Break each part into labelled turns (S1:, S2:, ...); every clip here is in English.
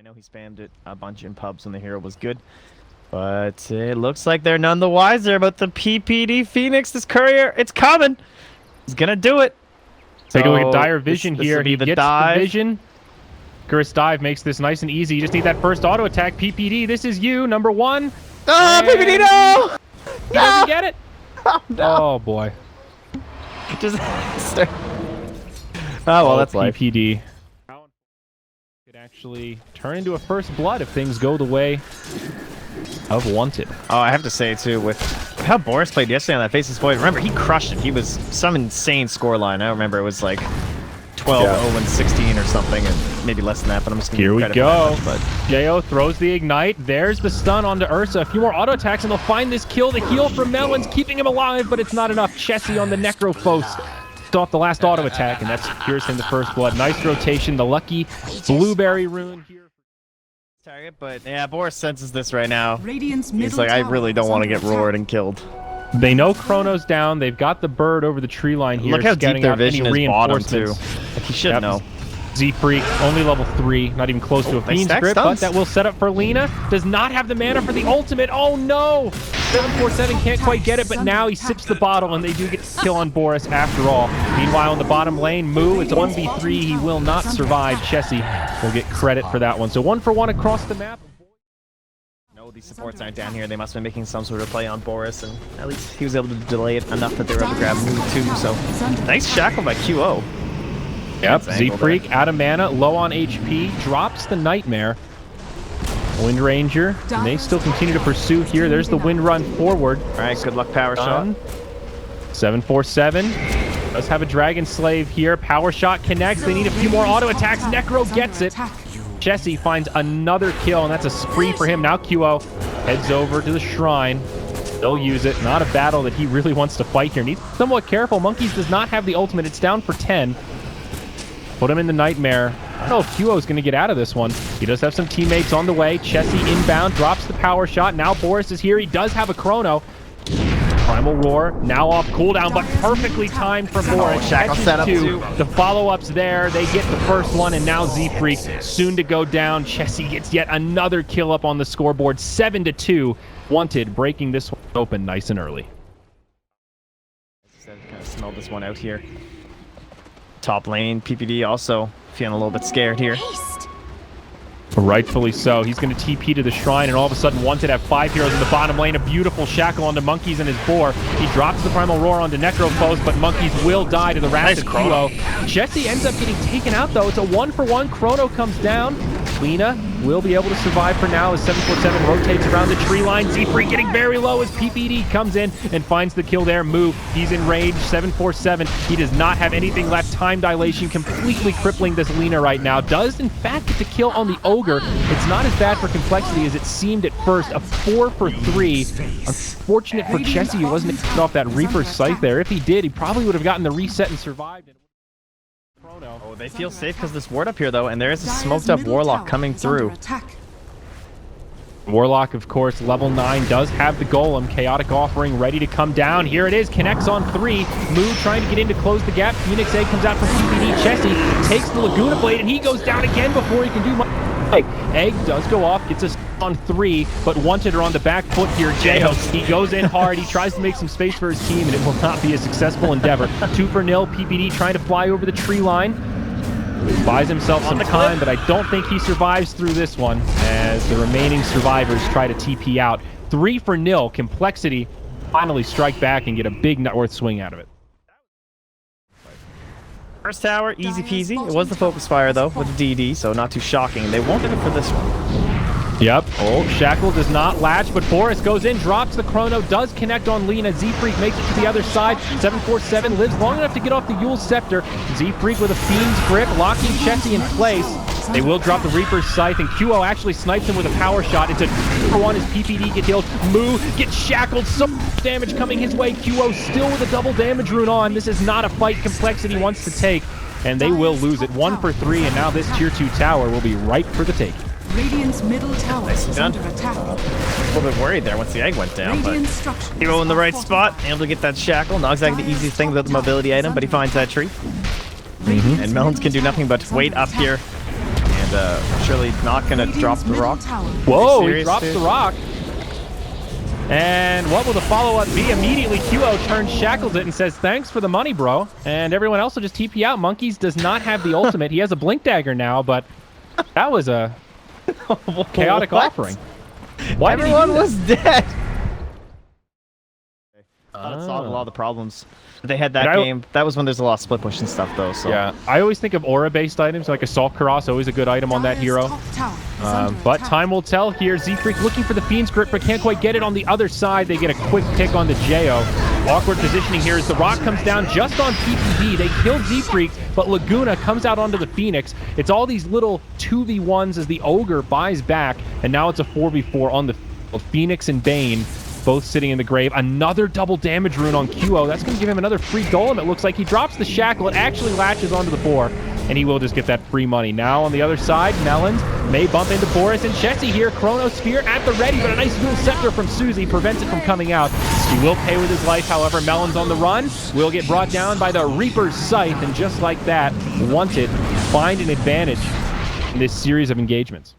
S1: know he spammed it a bunch in pubs when the hero was good, but it looks like they're none the wiser about the PPD Phoenix. This courier, it's coming. He's gonna do it.
S2: Take a look at Dire Vision here. He gets
S1: dive.
S2: the vision. Icarus Dive makes this nice and easy. You just need that first auto attack. PPD, this is you, number one.
S1: Oh, PPD, no!
S2: He doesn't get it.
S1: Oh, no.
S2: Oh boy.
S1: Disaster. Oh, well, that's life.
S2: PPD. Could actually turn into a first blood if things go the way of Wanted.
S1: Oh, I have to say, too, with how Boris played yesterday on that Faceless Void, remember, he crushed it. He was some insane scoreline. I remember it was like 12, 0, 16 or something, and maybe less than that, but I'm just going to
S2: Here we go.
S1: But
S2: Jo throws the Ignite. There's the stun onto Ursa. A few more auto attacks, and they'll find this kill. The heal from Melon's keeping him alive, but it's not enough. Chessie on the Necrophos. Off the last auto attack, and that secures him the first blood. Nice rotation. The lucky blueberry rune here.
S1: Target, but yeah, Boris senses this right now.
S3: He's
S1: He's like, I really don't want to get roared and killed.
S2: They know Chrono's down. They've got the bird over the tree line here.
S1: Look how deep their vision is bottom, too.
S2: Reinforcements.
S1: Like, he should know.
S2: Z-Freak, only level 3, not even close to a Fiend script, but that will set up for Lina. Does not have the mana for the ultimate. Oh no! 747 can't quite get it, but now he sips the bottle, and they do get a kill on Boris after all. Meanwhile, in the bottom lane, Moo, it's a 1v3. He will not survive. Chessie will get credit for that one. So 1 for 1 across the map.
S1: No, these supports aren't down here. They must have been making some sort of play on Boris, and at least he was able to delay it enough that they were able to grab Moo too. So nice shackle by QO.
S2: Yep, Z-Freak out of mana, low on HP, drops the Nightmare. Wind Ranger, and they still continue to pursue here. There's the Wind Run forward.
S1: All right, good luck, Power Shot.
S2: 747 does have a Dragon Slave here. Power Shot connects. They need a few more auto attacks. Necro gets it. Chessie finds another kill, and that's a spree for him. Now QO heads over to the Shrine. They'll use it. Not a battle that he really wants to fight here. Needs to be somewhat careful. Monkeys does not have the ultimate. It's down for 10. Put him in the Nightmare. I don't know if QO is going to get out of this one. He does have some teammates on the way. Chessie inbound, drops the Power Shot. Now Boris is here. He does have a Chrono. Primal Roar, now off cooldown, but perfectly timed from Boris.
S1: Shackle set up too.
S2: The follow-ups there. They get the first one, and now Z-Freak soon to go down. Chessie gets yet another kill up on the scoreboard. 7-2. Wanted breaking this one open nice and early.
S1: Kind of smell this one out here. Top lane, PPD also feeling a little bit scared here.
S2: Rightfully so. He's going to TP to the Shrine, and all of a sudden Wanted have 5 heroes in the bottom lane. A beautiful shackle onto Monkeys and his boar. He drops the Primal Roar onto Necrophos, but Monkeys will die to the wrath of QO. Chessie ends up getting taken out, though. It's a 1 for 1. Chrono comes down. Lina will be able to survive for now as 747 rotates around the tree line. Z-Freak getting very low as PPD comes in and finds the kill there. Moo, he's enraged. 747, he does not have anything left. Time dilation completely crippling this Lina right now. Does, in fact, get the kill on the Ogre. It's not as bad for complexity as it seemed at first. A 4 for 3. Unfortunate for Chessie, he wasn't able to get off that Reaper's Scythe there. If he did, he probably would have gotten the reset and survived.
S1: Oh, they feel safe because this ward up here, though, and there is a smoked up Warlock coming through.
S2: Warlock, of course, level 9, does have the Golem. Chaotic Offering ready to come down. Here it is, connects on 3. Moo trying to get in to close the gap. Phoenix Egg comes out from PPD. Chessie takes the Laguna Blade, and he goes down again before he can do much. Egg does go off, gets us on 3, but Wanted are on the back foot here. Jo, he goes in hard. He tries to make some space for his team, and it will not be a successful endeavor. 2 for 0. PPD trying to fly over the tree line. He buys himself some time, but I don't think he survives through this one as the remaining survivors try to TP out. 3 for 0. Complexity finally strike back and get a big net worth swing out of it.
S1: First tower, easy peasy. It was the focus fire, though, with the DD, so not too shocking. They won't get it for this one.
S2: Yep. Oh, Shackle does not latch, but Boris goes in, drops the Chrono, does connect on Lina. Z-Freak makes it to the other side. 747 lives long enough to get off the Yule Scepter. Z-Freak with a Fiend's Grip, locking Chessie in place. They will drop the Reaper's Scythe, and QO actually snipes him with a Power Shot. It's a 2 for 1 as PPD get healed. Moo gets shackled, some damage coming his way. QO still with a double damage rune on. This is not a fight Complexity wants to take, and they will lose it. 1 for 3, and now this tier 2 tower will be ripe for the taking.
S3: Radiant's middle tower is under attack.
S1: A little bit worried there once the egg went down, but Hero in the right spot, able to get that shackle. Not exactly the easiest thing without the mobility item, but he finds that tree. And Melons can do nothing but wait up here. And surely not gonna drop the rock.
S2: Whoa, he drops the rock. And what will the follow-up be? Immediately, QO turns, shackles it, and says, thanks for the money, bro. And everyone else will just TP out. Monkeys does not have the ultimate. He has a blink dagger now, but that was a chaotic offering. Why
S1: Everyone was dead. That solved a lot of the problems they had that game. That was when there's a lot of split push and stuff, though. So
S2: yeah, I always think of aura-based items, like Assault Karas, always a good item on that hero. But time will tell here. Z-Freak looking for the Fiend's Grip, but can't quite get it on the other side. They get a quick pick on the Jo. Awkward positioning here as the rock comes down just on PPD. They killed Z-Freak, but Laguna comes out onto the Phoenix. It's all these little 2v1s as the Ogre buys back, and now it's a 4v4 on the Phoenix and Bane. Both sitting in the grave. Another double damage rune on QO. That's going to give him another free golem. It looks like he drops the shackle. It actually latches onto the boar, and he will just get that free money. Now on the other side, Melons may bump into Boris and Chessie here. Chrono Sphere at the ready, but a nice dual scepter from Susie prevents it from coming out. He will pay with his life, however. Melons on the run will get brought down by the Reaper's Scythe, and just like that, Wanted find an advantage in this series of engagements.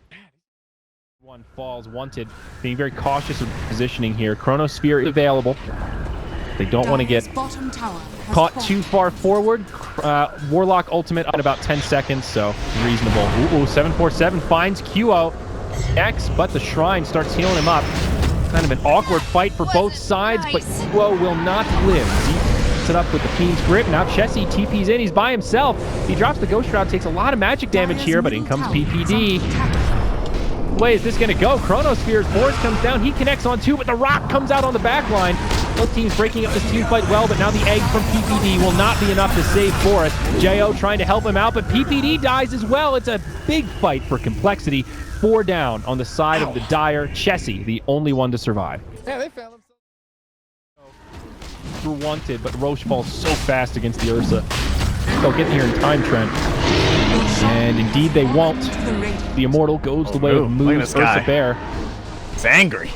S2: Falls. Wanted being very cautious of positioning here. Chronosphere is available. They don't want to get caught too far forward. Warlock ultimate at about 10 seconds, so reasonable. Ooh, 747 finds QO X, but the Shrine starts healing him up. Kind of an awkward fight for both sides, but QO will not live. He it up with the Fiend's Grip. Now Chessie TP's in. He's by himself. He drops the Ghost Shroud, takes a lot of magic damage here, but in comes PPD. Way is this going to go? Chronosphere's Boris comes down. He connects on two, but the rock comes out on the back line. Both teams breaking up this team fight well, but now the egg from PPD will not be enough to save Boris. Jo trying to help him out, but PPD dies as well. It's a big fight for complexity. 4 down on the side of the Dire. Chessie, the only one to survive.
S1: Yeah, they found
S2: themselves. Wanted, but Roche falls so fast against the Ursa. They'll get here in time, Trent. And indeed they won't. The Immortal goes the way of Moon's Ursa Bear.
S1: He's angry.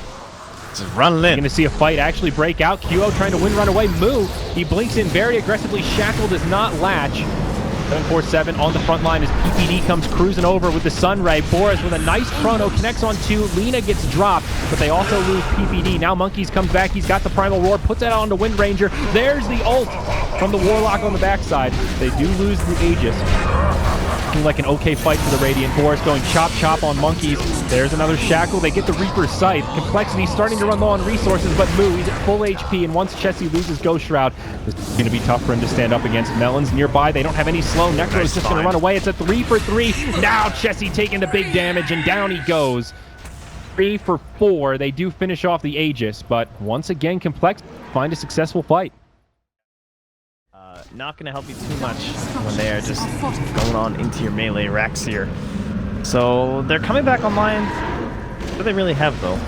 S1: Just running in.
S2: You're going to see a fight actually break out. QO trying to Windrunner away. Moo, he blinks in very aggressively. Shackle does not latch. 747 on the front line as PPD comes cruising over with the Sunray. Boris with a nice chrono connects on 2. Lina gets dropped, but they also lose PPD. Now Monkeys comes back. He's got the Primal Roar, puts that onto Wind Ranger. There's the ult from the Warlock on the backside. They do lose the Aegis. Looking like an okay fight for the Radiant. Boris going chop chop on Monkeys. There's another shackle. They get the Reaper's Scythe. Complexity starting to run low on resources, but Moo, he's at full HP, and once Chessie loses Ghost Shroud, this is going to be tough for him to stand up against. Melons nearby. They don't have any slow. Necro is just going to run away. It's a 3 for 3. Now Chessie taking the big damage, and down he goes. 3 for 4. They do finish off the Aegis, but once again, Complex find a successful fight.
S1: Not going to help you too much when they are just going on into your melee racks here. So they're coming back online. What do they really have, though?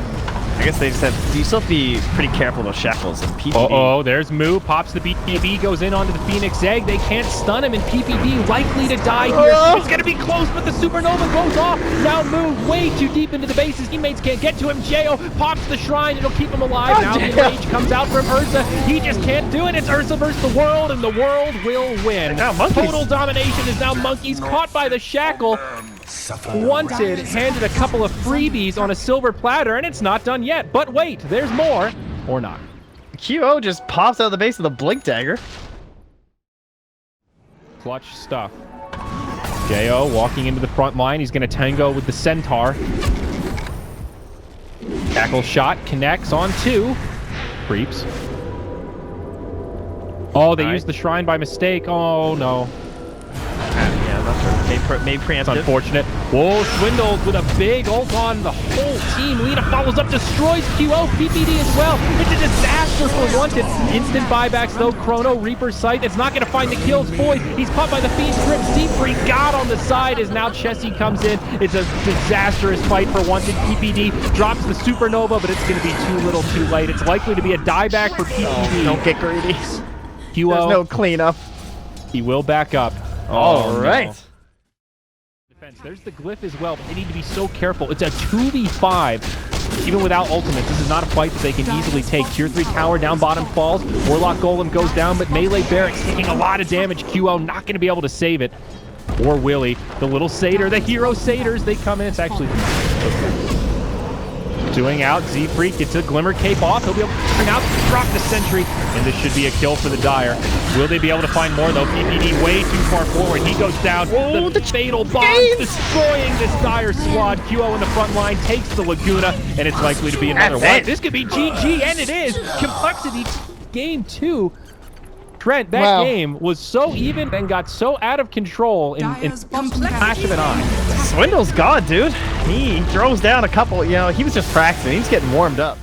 S1: I guess they just have... You still have to be pretty careful with shackles and PPD.
S2: Uh-oh, there's Moo. Pops the BKB, goes in onto the Phoenix Egg. They can't stun him, and PPD likely to die here. It's going to be close, but the Supernova goes off. Now Moo way too deep into the base. His teammates can't get to him. Jo pops the Shrine. It'll keep him alive. Now the rage comes out from Ursa. He just can't do it. It's Ursa versus the world, and the world will win.
S1: Now
S2: Total domination is now Monkeys caught by the shackle. Wanted handed a couple of freebies on a silver platter, and it's not done yet. But wait, there's more. Or not.
S1: QO just pops out of the base of the Blink Dagger.
S2: Clutch stuff. Jo walking into the front line. He's going to tango with the Centaur. Tackle shot connects on 2. Creeps. Oh, they used the Shrine by mistake. Oh, no.
S1: Yeah, that's right. Made preemptive.
S2: Unfortunate. Whoa, swindled with a big ult on the whole team. Lina follows up, destroys QO, PPD as well. It's a disaster for Wanted. Instant buybacks though. Chrono, Reaper's Sight. It's not going to find the kills. Boy, he's caught by the Fiend's Grip. Z-Freak God on the side as now Chessie comes in. It's a disastrous fight for Wanted. PPD drops the Supernova, but it's going to be too little too late. It's likely to be a dieback for PPD.
S1: Oh, don't get greedy.
S2: QO.
S1: There's no cleanup.
S2: He will back up.
S1: All right.
S2: No. There's the glyph as well, but they need to be so careful. It's a 2v5. Even without ultimates, this is not a fight that they can easily take. Tier 3 tower down bottom falls. Warlock Golem goes down, but Melee Barracks taking a lot of damage. QO not going to be able to save it. or Willie. The little satyr, the hero satyrs, they come in. It's actually doing out. Z-Freak gets a Glimmer Cape off. He'll be able to bring out, drop the Sentry, and this should be a kill for the Dire. Will they be able to find more, though? PPD way too far forward. He goes down.
S1: Oh,
S2: the fatal bomb destroying this Dire squad. QO in the front line takes the Laguna, and it's likely to be another one. This could be GG, and it is. Complexity game 2. Trent, that game was so even and got so out of control in flash of an eye.
S1: Swindle's God, dude. He throws down a couple, you know, he was just practicing. He's getting warmed up.